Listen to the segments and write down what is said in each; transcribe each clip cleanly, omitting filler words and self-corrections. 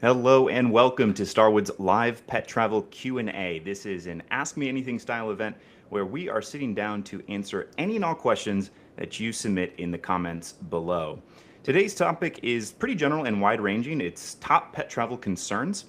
Hello and welcome to Starwood's live pet travel Q&A. This is an Ask Me Anything style event where we are sitting down to answer any and all questions that you submit in the comments below. Today's topic is pretty general and wide-ranging. It's top pet travel concerns.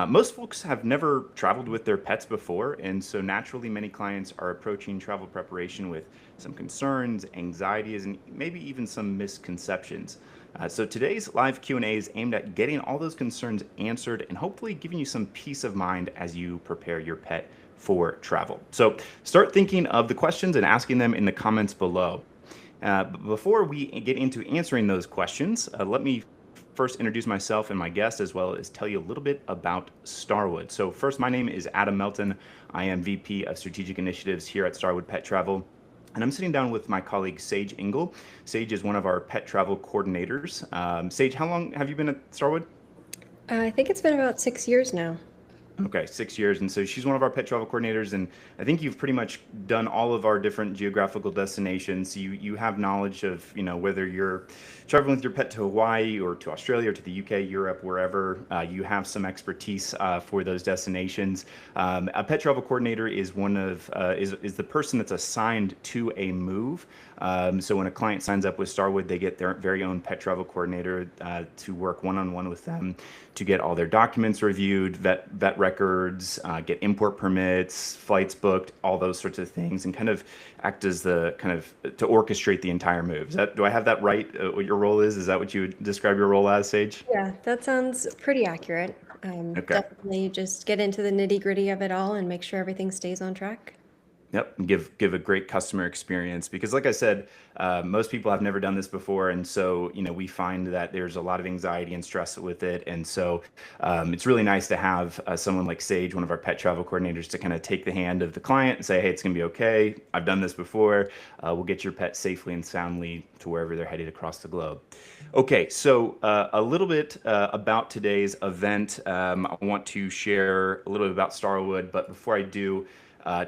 Most folks have never traveled with their pets before, and so naturally many clients are approaching travel preparation with some concerns, anxieties, and maybe even some misconceptions. So today's live Q&A is aimed at getting all those concerns answered and hopefully giving you some peace of mind as you prepare your pet for travel. So start thinking of the questions and asking them in the comments below. But before we get into answering those questions, let me first introduce myself and my guest, as well as tell you a little bit about Starwood. So first, my name is Adam Melton. I am VP of Strategic Initiatives here at Starwood Pet Travel. And I'm sitting down with my colleague, Sage Engel. Sage is one of our pet travel coordinators. Sage, how long have you been at Starwood? I think it's been about 6 years now. Okay, 6 years. And so she's one of our pet travel coordinators. And I think you've pretty much done all of our different geographical destinations. You have knowledge of, whether you're traveling with your pet to Hawaii or to Australia or to the UK, Europe, wherever, you have some expertise for those destinations. A pet travel coordinator is is the person that's assigned to a move. So when a client signs up with Starwood, they get their very own pet travel coordinator to work one-on-one with them to get all their documents reviewed, vet records, get import permits, flights booked, all those sorts of things, and kind of act as the to orchestrate the entire move. Do I have that right? What your role is? Is that what you would describe your role as, Sage? Yeah, that sounds pretty accurate. Okay. Definitely just get into the nitty-gritty of it all and make sure everything stays on track. Yep, and give a great customer experience because, like I said, most people have never done this before, and so we find that there's a lot of anxiety and stress with it, and so it's really nice to have someone like Sage, one of our pet travel coordinators, to kind of take the hand of the client and say, "Hey, it's going to be okay. I've done this before. We'll get your pet safely and soundly to wherever they're headed across the globe." Okay, so a little bit about today's event. I want to share a little bit about Starwood, but before I do,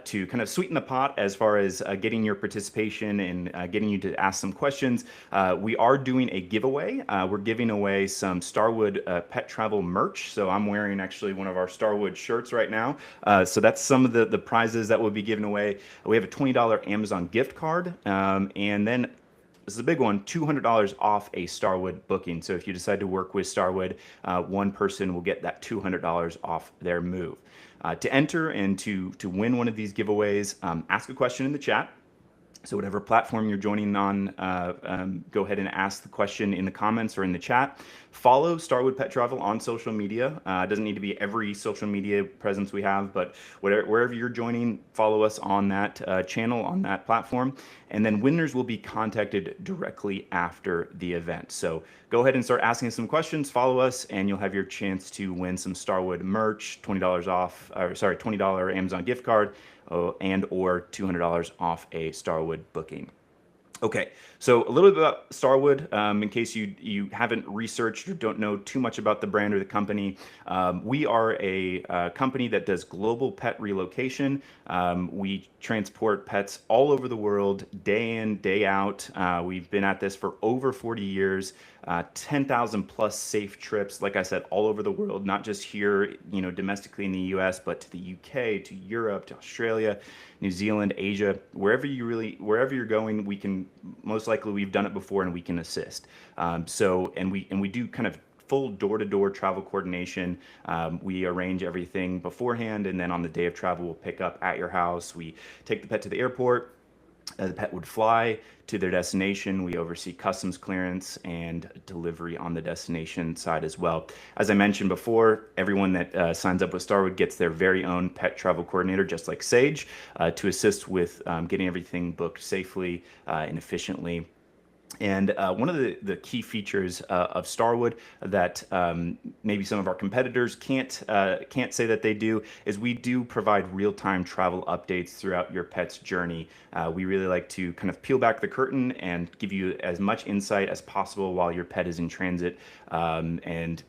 to kind of sweeten the pot as far as getting your participation and getting you to ask some questions. We are doing a giveaway. We're giving away some Starwood pet travel merch. So I'm wearing actually one of our Starwood shirts right now. So that's some of the prizes that we'll be giving away. We have a $20 Amazon gift card. And then this is a big one, $200 off a Starwood booking. So if you decide to work with Starwood, one person will get that $200 off their move. To enter and to win one of these giveaways, ask a question in the chat. So whatever platform you're joining on, go ahead and ask the question in the comments or in the chat. Follow Starwood Pet Travel on social media. It doesn't need to be every social media presence we have, but wherever you're joining, follow us on that channel, on that platform. And then winners will be contacted directly after the event. So go ahead and start asking some questions, follow us, and you'll have your chance to win some Starwood merch, $20 off, or sorry, $20 Amazon gift card, and or $200 off a Starwood booking. Okay, so a little bit about Starwood, in case you haven't researched or don't know too much about the brand or the company. We are a company that does global pet relocation. We transport pets all over the world, day in, day out. We've been at this for over 40 years, 10,000 plus safe trips, like I said, all over the world, not just here, domestically in the US, but to the UK, to Europe, to Australia, New Zealand, Asia, wherever you're going, we can, most likely we've done it before and we can assist. And we do kind of full door-to-door travel coordination. We arrange everything beforehand, and then on the day of travel, we'll pick up at your house. We take the pet to the airport. The pet would fly to their destination. We oversee customs clearance and delivery on the destination side as well. As I mentioned before, everyone that signs up with Starwood gets their very own pet travel coordinator, just like Sage, to assist with getting everything booked safely and efficiently. And one of the key features of Starwood that maybe some of our competitors can't say that they do is we do provide real-time travel updates throughout your pet's journey. We really like to kind of peel back the curtain and give you as much insight as possible while your pet is in transit. And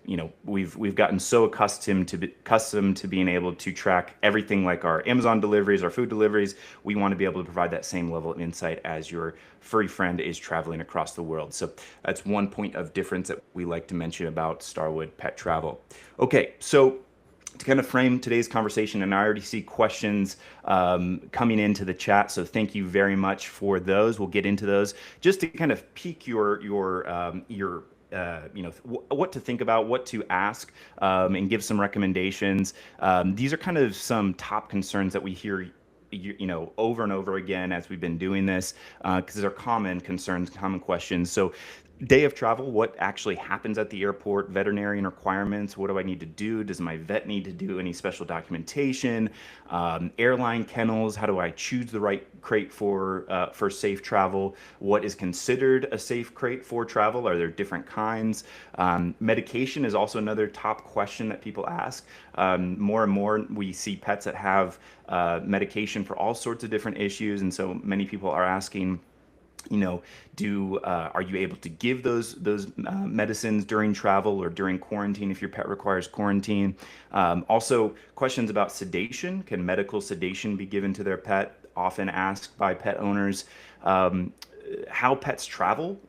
we've gotten so accustomed to being able to track everything like our Amazon deliveries, our food deliveries. We want to be able to provide that same level of insight as your furry friend is traveling across the world. So that's one point of difference that we like to mention about Starwood Pet Travel. Okay, so to kind of frame today's conversation, and I already see questions coming into the chat, so thank you very much for those. We'll get into those just to kind of pique what to think about, what to ask, and give some recommendations. These are kind of some top concerns that we hear over and over again as we've been doing this, because they're common concerns, common questions. So day of travel, what actually happens at the airport, veterinarian requirements, what do I need to do? Does my vet need to do any special documentation? Airline kennels, how do I choose the right crate for safe travel? What is considered a safe crate for travel? Are there different kinds? Medication is also another top question that people ask. More and more we see pets that have medication for all sorts of different issues, and so many people are asking, are you able to give those medicines during travel or during quarantine if your pet requires quarantine? Also, questions about sedation. Can medical sedation be given to their pet? Often asked by pet owners. How pets travel.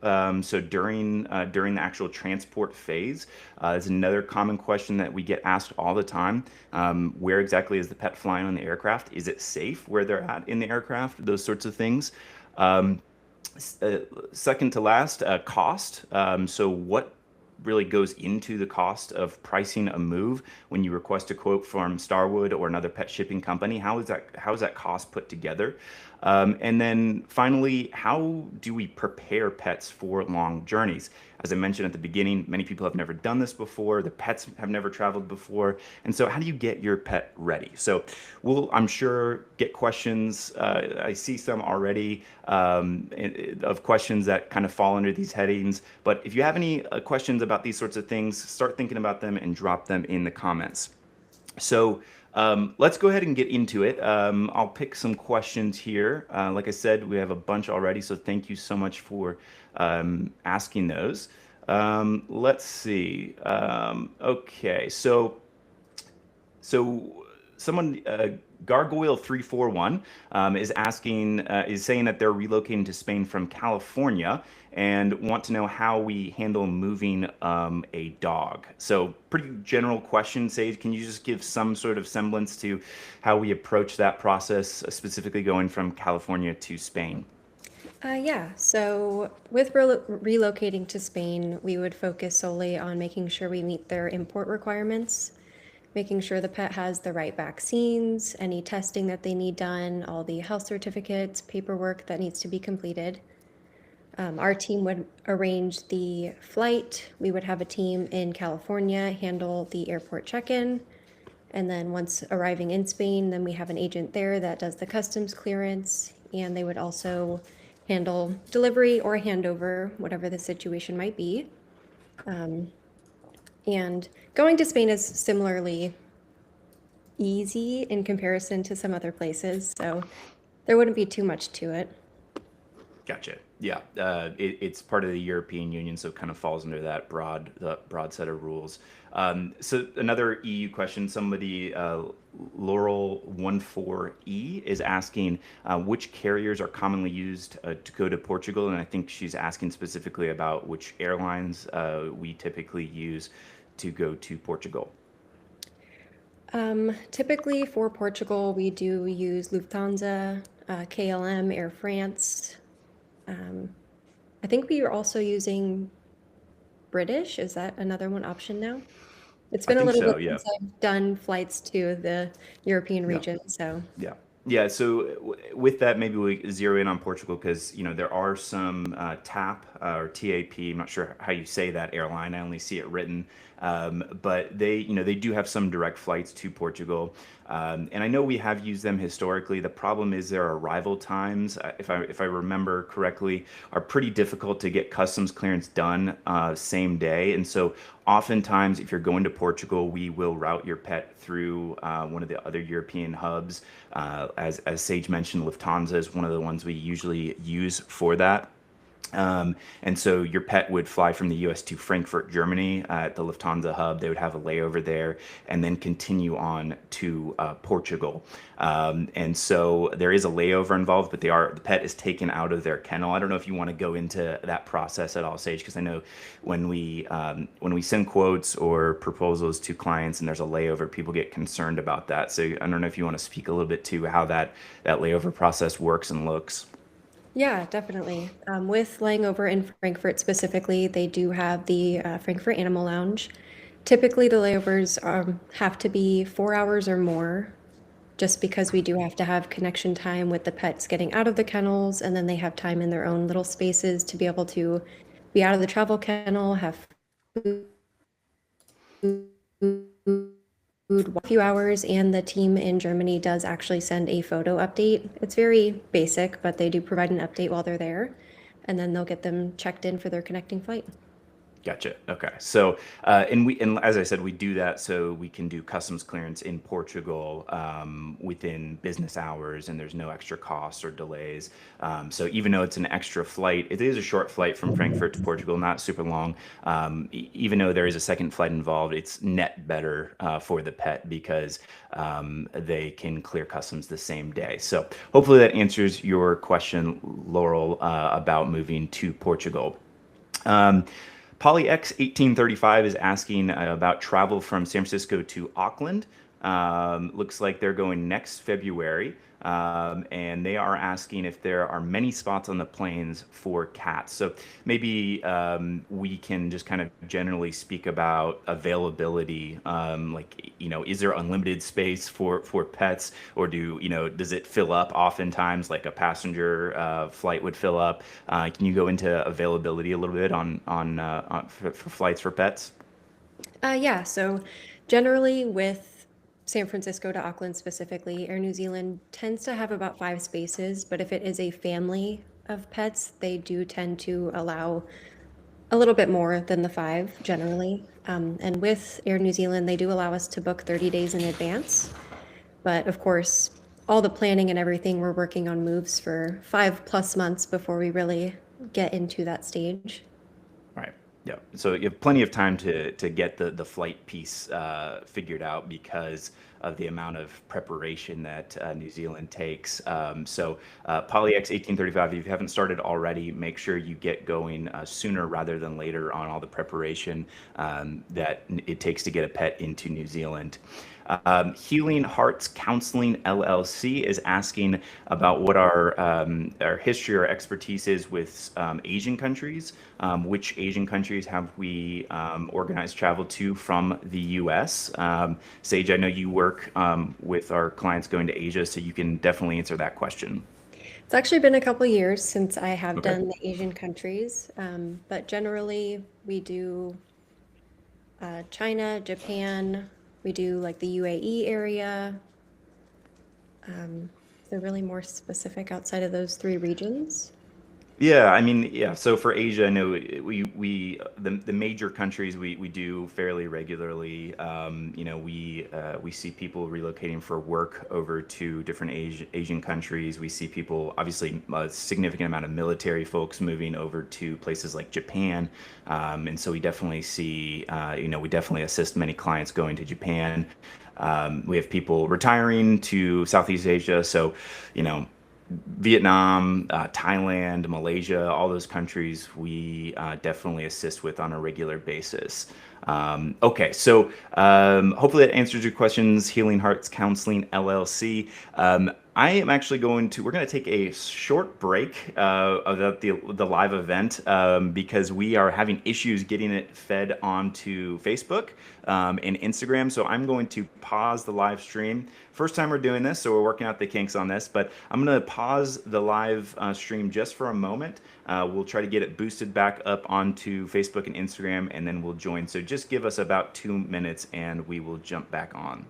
So during the actual transport phase is another common question that we get asked all the time. Where exactly is the pet flying on the aircraft? Is it safe where they're at in the aircraft? Those sorts of things. Second to last, cost. So what really goes into the cost of pricing a move when you request a quote from Starwood or another pet shipping company? How is that cost put together? And then finally, how do we prepare pets for long journeys? As I mentioned at the beginning, many people have never done this before. The pets have never traveled before. And so how do you get your pet ready? So I'm sure, get questions. I see some already of questions that kind of fall under these headings. But if you have any questions about these sorts of things, start thinking about them and drop them in the comments. So let's go ahead and get into it. I'll pick some questions here. Like I said, we have a bunch already, so thank you so much for asking those. Let's see. Okay, so someone, Gargoyle 341, is saying that they're relocating to Spain from California and want to know how we handle moving a dog. So pretty general question, Sage. Can you just give some sort of semblance to how we approach that process, specifically going from California to Spain? Yeah, so with relocating to Spain, we would focus solely on making sure we meet their import requirements, making sure the pet has the right vaccines, any testing that they need done, all the health certificates, paperwork that needs to be completed. Our team would arrange the flight. We would have a team in California handle the airport check-in. And then once arriving in Spain, then we have an agent there that does the customs clearance, and they would also handle delivery or handover, whatever the situation might be. And going to Spain is similarly easy in comparison to some other places, so there wouldn't be too much to it. Gotcha. Yeah, it's part of the European Union, so it kind of falls under that broad set of rules. So another EU question, somebody, Laurel14E, is asking which carriers are commonly used to go to Portugal, and I think she's asking specifically about which airlines we typically use to go to Portugal. Typically for Portugal, we do use Lufthansa, KLM, Air France. I think we are also using British. Is that another one option now? It's I been a think little so, bit yeah. since I've done flights to the European Yeah. region, so. Yeah. Yeah. So with that, maybe we zero in on Portugal because, there are some TAP or TAP. I'm not sure how you say that airline. I only see it written. But they do have some direct flights to Portugal. And I know we have used them historically. The problem is their arrival times, if I remember correctly, are pretty difficult to get customs clearance done same day. And so oftentimes, if you're going to Portugal, we will route your pet through one of the other European hubs. As Sage mentioned, Lufthansa is one of the ones we usually use for that. And so your pet would fly from the US to Frankfurt, Germany at the Lufthansa hub. They would have a layover there and then continue on to Portugal. And so there is a layover involved, but the pet is taken out of their kennel. I don't know if you want to go into that process at all, Sage, because I know when we send quotes or proposals to clients and there's a layover, people get concerned about that. So I don't know if you want to speak a little bit to how that layover process works and looks. Yeah, definitely. With laying over in Frankfurt specifically, they do have the Frankfurt Animal Lounge. Typically, the layovers have to be 4 hours or more, just because we do have to have connection time with the pets getting out of the kennels, and then they have time in their own little spaces to be able to be out of the travel kennel, have food, a few hours, and the team in Germany does actually send a photo update. It's very basic, but they do provide an update while they're there, and then they'll get them checked in for their connecting flight. Gotcha. Okay. So, and as I said, we do that so we can do customs clearance in Portugal within business hours, and there's no extra costs or delays. So even though it's an extra flight, it is a short flight from Frankfurt to Portugal, not super long. Even though there is a second flight involved, it's net better for the pet because they can clear customs the same day. So hopefully that answers your question, Laurel, about moving to Portugal. Um, PolyX1835 is asking about travel from San Francisco to Auckland. Looks like they're going next February. And they are asking if there are many spots on the planes for cats. So maybe we can just kind of generally speak about availability. Like, is there unlimited space for pets, or does it fill up oftentimes, like a passenger flight would fill up? Can you go into availability a little bit for flights for pets? Yeah, so generally with San Francisco to Auckland specifically, Air New Zealand tends to have about 5 spaces, but if it is a family of pets, they do tend to allow a little bit more than the 5 generally. And with Air New Zealand, they do allow us to book 30 days in advance. But of course, all the planning and everything, we're working on moves for 5+ months before we really get into that stage. Right. Yeah. So you have plenty of time to get the flight piece figured out because of the amount of preparation that New Zealand takes. PolyX 1835, if you haven't started already, make sure you get going sooner rather than later on all the preparation that it takes to get a pet into New Zealand. Healing Hearts Counseling LLC is asking about what our history or expertise is with Asian countries. Which Asian countries have we organized travel to from the U.S.? Sage, I know you work with our clients going to Asia, so you can definitely answer that question. It's actually been a couple years since I have Okay. done the Asian countries, but generally we do China, Japan, we do like the UAE area. They're really more specific outside of those 3 regions. Yeah, I mean, yeah. So for Asia, I know the major countries we do fairly regularly. We see people relocating for work over to different Asian countries. We see people, obviously, a significant amount of military folks moving over to places like Japan, and so we definitely see, we definitely assist many clients going to Japan. We have people retiring to Southeast Asia, so you know. Vietnam, Thailand, Malaysia, all those countries we definitely assist with on a regular basis. Okay, so hopefully that answers your questions. Healing Hearts Counseling LLC. I am actually we're going to take a short break of the live event because we are having issues getting it fed onto Facebook and Instagram. So I'm going to pause the live stream. First time we're doing this, so we're working out the kinks on this, but I'm going to pause the live stream just for a moment. We'll try to get it boosted back up onto Facebook and Instagram, and then we'll join. So just give us about 2 minutes and we will jump back on.